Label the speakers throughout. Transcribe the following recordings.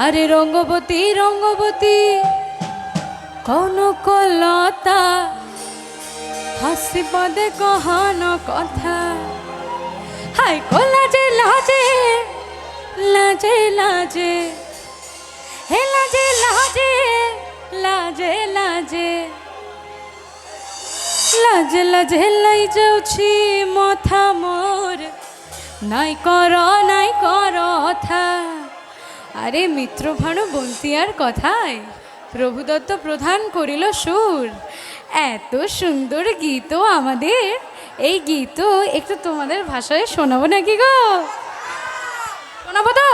Speaker 1: আরে রঙ্গবতী রঙ্গবতী কনকলতা হাসি পদে কহান কথা হাই কোলা যে লাজে লাজে লাজে হে লাজে লাজে লাজে লাজে লাজে লাজে লাই যাଉଛି মথা মোর নাই কর অথা। আরে মিত্র ভানু বন্তিয়ার কথায় প্রভুদত্ত প্রধান করিল সুর। এত সুন্দর গীত আমাদের, এই গীত একটু তোমাদের ভাষায় শোনাবো নাকি গো? শোনাবো তো?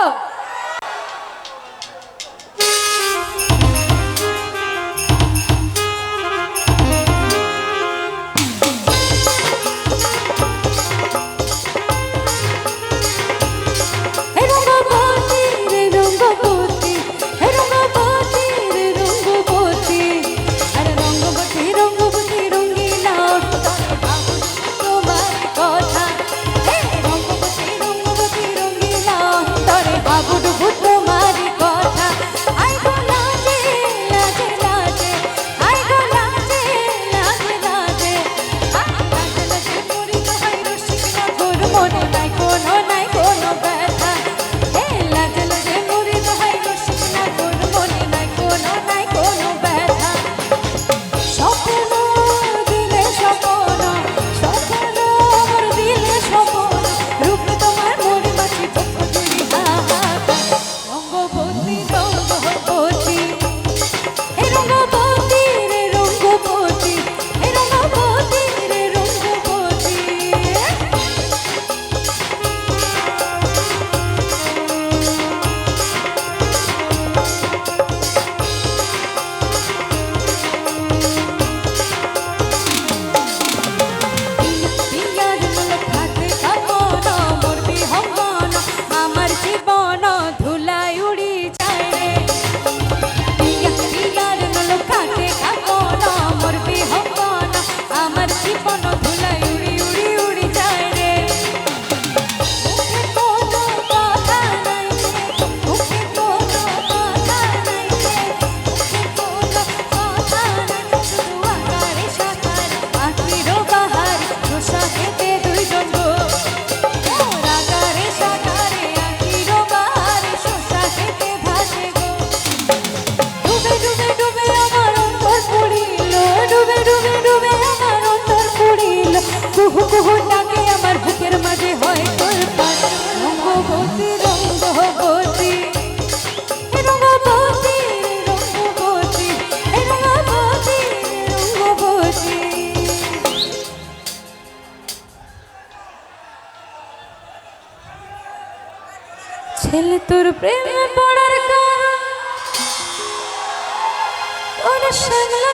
Speaker 1: ছেলে তোর প্রেমে পড়ার কারণ তোর শ্যামলা